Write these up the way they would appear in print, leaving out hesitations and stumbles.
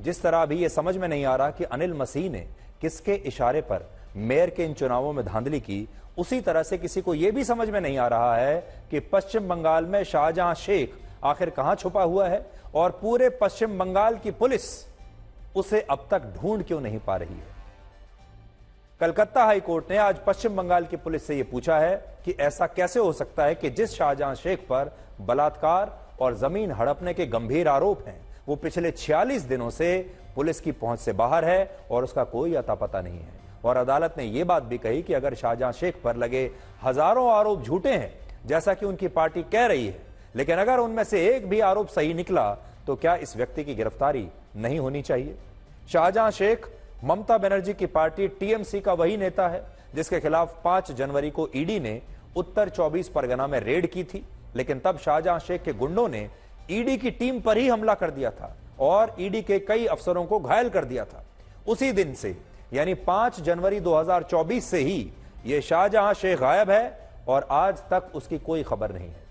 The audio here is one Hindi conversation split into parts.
जिस तरह अभी ये समझ में नहीं आ रहा कि अनिल मसीह ने किसके इशारे पर मेयर के इन चुनावों में धांधली की, उसी तरह से किसी को यह भी समझ में नहीं आ रहा है कि पश्चिम बंगाल में शाहजहां शेख आखिर कहां छुपा हुआ है और पूरे पश्चिम बंगाल की पुलिस उसे अब तक ढूंढ क्यों नहीं पा रही है। कलकत्ता हाई कोर्ट ने आज पश्चिम बंगाल की पुलिस से यह पूछा है कि ऐसा कैसे हो सकता है कि जिस शाहजहां शेख पर बलात्कार और जमीन हड़पने के गंभीर आरोप हैं, वो पिछले 46 दिनों से पुलिस की पहुंच से बाहर है और उसका कोई अता पता नहीं है। और अदालत ने यह बात भी कही कि अगर शाहजहां शेख पर लगे हजारों आरोप झूठे हैं, जैसा कि उनकी पार्टी कह रही है, लेकिन अगर उनमें से एक भी आरोप सही निकला तो क्या इस व्यक्ति की गिरफ्तारी नहीं होनी चाहिए। शाहजहां शेख ममता बनर्जी की पार्टी टीएमसी का वही नेता है जिसके खिलाफ 5 जनवरी को ईडी ने उत्तर 24 परगना में रेड की थी, लेकिन तब शाहजहां शेख के गुंडों ने ईडी की टीम पर ही हमला कर दिया था और ईडी के कई अफसरों को घायल कर दिया था। उसी दिन से यानी 5 जनवरी 2024 से ही यह शाहजहां शेख गायब है और आज तक उसकी कोई खबर नहीं है।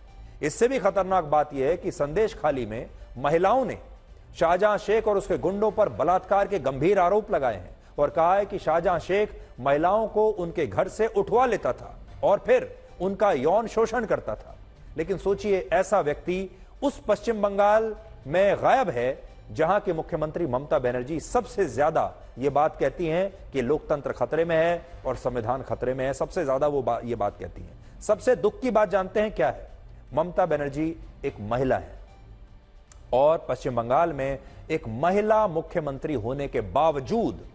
इससे भी खतरनाक बात यह है कि संदेश खाली में महिलाओं ने शाहजहां शेख और उसके गुंडों पर बलात्कार के गंभीर आरोप लगाए हैं और कहा है कि शाहजहां शेख महिलाओं को उनके घर से उठवा लेता था और फिर उनका यौन शोषण करता था। लेकिन सोचिए, ऐसा व्यक्ति उस पश्चिम बंगाल में गायब है जहां के मुख्यमंत्री ममता बनर्जी सबसे ज्यादा यह बात कहती हैं कि लोकतंत्र खतरे में है और संविधान खतरे में है। सबसे ज्यादा वो ये बात कहती हैं। सबसे दुख की बात जानते हैं क्या है? ममता बनर्जी एक महिला है और पश्चिम बंगाल में एक महिला मुख्यमंत्री होने के बावजूद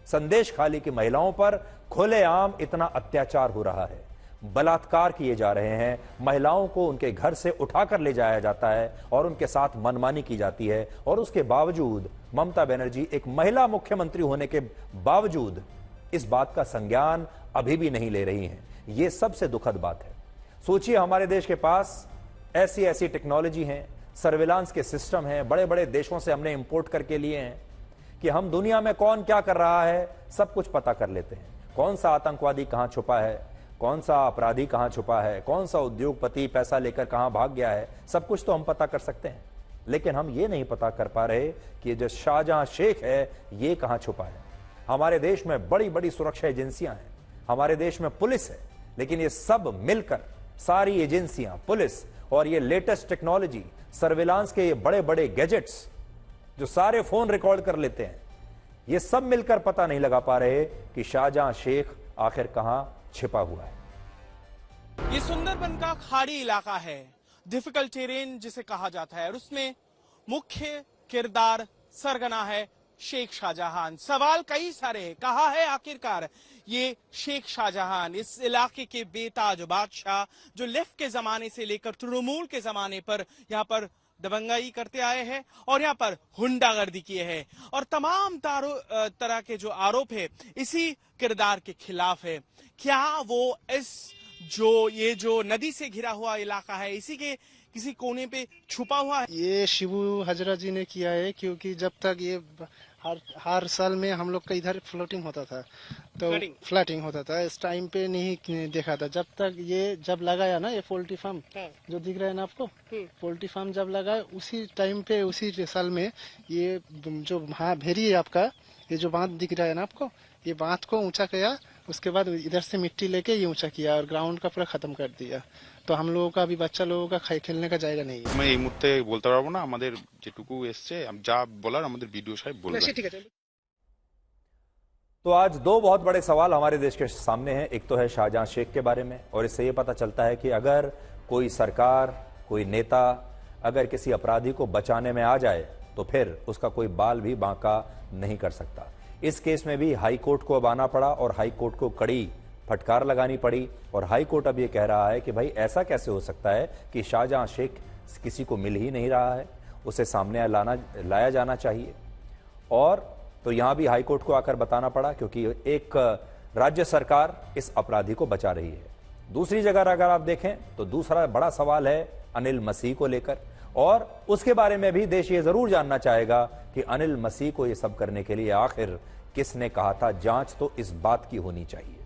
संदेश खाली की महिलाओं पर खुलेआम इतना अत्याचार हो रहा है, बलात्कार किए जा रहे हैं, महिलाओं को उनके घर से उठाकर ले जाया जाता है और उनके साथ मनमानी की जाती है। और उसके बावजूद ममता बनर्जी एक महिला मुख्यमंत्री होने के बावजूद इस बात का संज्ञान अभी भी नहीं ले रही हैं। यह सबसे दुखद बात है। सोचिए, हमारे देश के पास ऐसी ऐसी टेक्नोलॉजी है, सर्विलांस के सिस्टम हैं, बड़े बड़े देशों से हमने इंपोर्ट करके लिए हैं कि हम दुनिया में कौन क्या कर रहा है सब कुछ पता कर लेते हैं। कौन सा आतंकवादी कहां छुपा है, कौन सा अपराधी कहां छुपा है, कौन सा उद्योगपति पैसा लेकर कहां भाग गया है, सब कुछ तो हम पता कर सकते हैं। लेकिन हम ये नहीं पता कर पा रहे कि जो शाहजहां शेख है ये कहां छुपा है। हमारे देश में बड़ी बड़ी सुरक्षा एजेंसियां हैं, हमारे देश में पुलिस है, लेकिन ये सब मिलकर, सारी एजेंसियां, पुलिस और ये लेटेस्ट टेक्नोलॉजी, सर्विलांस के ये बड़े बड़े गैजेट्स जो सारे फोन रिकॉर्ड कर लेते हैं, ये सब मिलकर पता नहीं लगा पा रहे कि शाहजहां शेख आखिर कहां छिपा हुआ है। ये सुंदरबन का खाड़ी इलाका है, डिफिकल्ट टेरेन जिसे कहा जाता है, और उसमें मुख्य किरदार सरगना है शेख शाहजहां। सवाल कई सारे हैं, कहा है आखिरकार ये शेख शाहजहां, इस इलाके के बेताज बादशाह जो लेफ्ट के जमाने से लेकर तृणमूल के जमाने पर यहाँ पर दबंगाई करते आए हैं और यहाँ पर हुंडागर्दी किए हैं और तमाम तरह के जो आरोप है इसी किरदार के खिलाफ है। क्या वो ये जो नदी से घिरा हुआ इलाका है इसी के किसी कोने पे छुपा हुआ है? ये शिबू हजरा जी ने किया है, क्योंकि जब तक ये हर साल में हम लोग का इधर फ्लोटिंग होता था, तो फ्लैटिंग होता था, इस टाइम पे नहीं देखा था। जब लगाया ना ये पोल्ट्री फार्म जो दिख रहा है ना आपको, पोल्ट्री फार्म जब लगाया उसी टाइम पे, उसी साल में ये जो भेरी है आपका, ये जो बांध दिख रहा है ना आपको, ये बांध को ऊंचा किया, उसके बाद इधर से मिट्टी लेके ये ऊंचा किया और ग्राउंड का पूरा खत्म कर दिया। तो हम लोगों का अभी बच्चा लोगों का खेलने का जाएगा नहीं है। मैं এই মুহূর্তে বলতে পারবো না, আমাদের যেটুকু এসছে যা বলার আমাদের ভিডিও সাহেব বলবেন। तो आज दो बहुत बड़े सवाल हमारे देश के सामने हैं। एक तो है शाहजहां शेख के बारे में, और इससे यह पता चलता है कि अगर कोई सरकार, कोई नेता अगर किसी अपराधी को बचाने में आ जाए तो फिर उसका कोई बाल भी बांका नहीं कर सकता। इस केस में भी हाई कोर्ट को अब आना पड़ा और हाई कोर्ट को कड़ी फटकार लगानी पड़ी और हाई कोर्ट अब यह कह रहा है कि भाई ऐसा कैसे हो सकता है कि शाहजहां शेख किसी को मिल ही नहीं रहा है, उसे सामने लाया जाना चाहिए। और तो यहां भी हाई कोर्ट को आकर बताना पड़ा, क्योंकि एक राज्य सरकार इस अपराधी को बचा रही है। दूसरी जगह अगर आप देखें तो दूसरा बड़ा सवाल है अनिल मसीह को लेकर, और उसके बारे में भी देश ये जरूर जानना चाहेगा कि अनिल मसीह को ये सब करने के लिए आखिर किसने कहा था। जांच तो इस बात की होनी चाहिए।